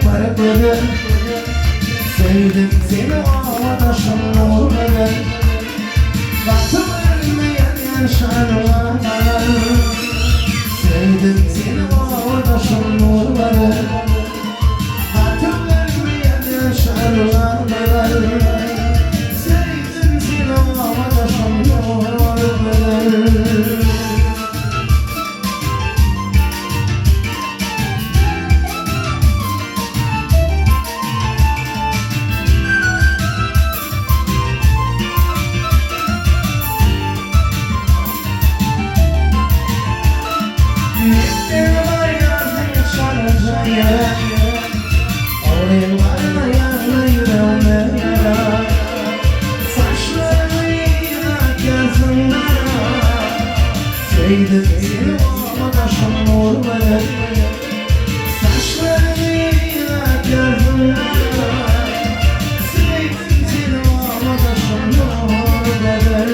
para kadar. Sevdim seni ağdaşım olmadan. Baktım ölmeyen yaşarlar. Sevdim seni ağdaşım olmadan. Baktım ölmeyen yaşarlar. Sevdim seni ağdaşım olmadan. Sevdim seni ağdaşım olmadan. Saçlarıyla gözümden. Sevdim seni ağdaşım olmadan.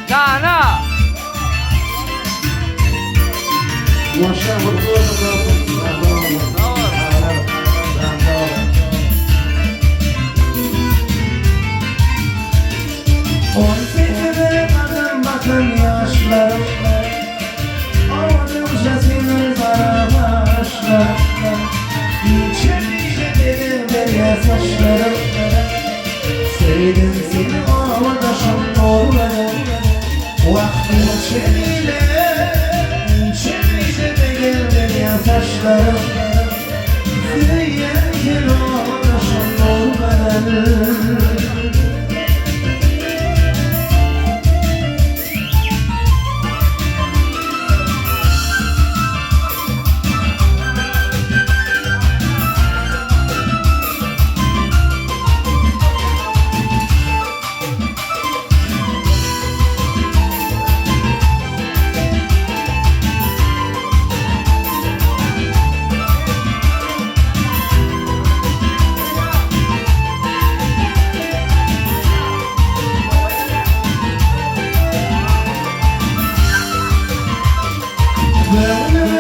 Cana! Yaşa bakın yaşlarım, avadımca senin zarafaşlar. İçerice benim derya saçlarım. Sevdim seni avadaşım olmadan. Vaktim içeriyle, içerice benim derya saçlarım. Sevdim seni avadaşım olmadan.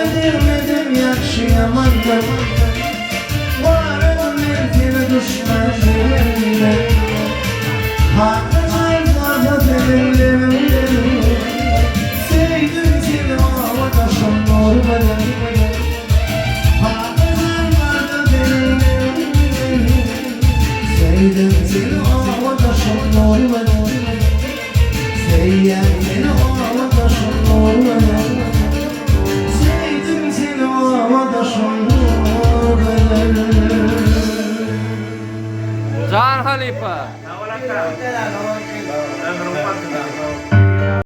Bilmedim yaşayamadım. Varım seni düşmanlarımla. Hakkılarla seninle. Sevdim seni ağdaşım olmadan. Hakkılarla seninle. Sevdim seni ağdaşım olmadan. Sevdim seni ağdaşım olmadan. Can Khalifa.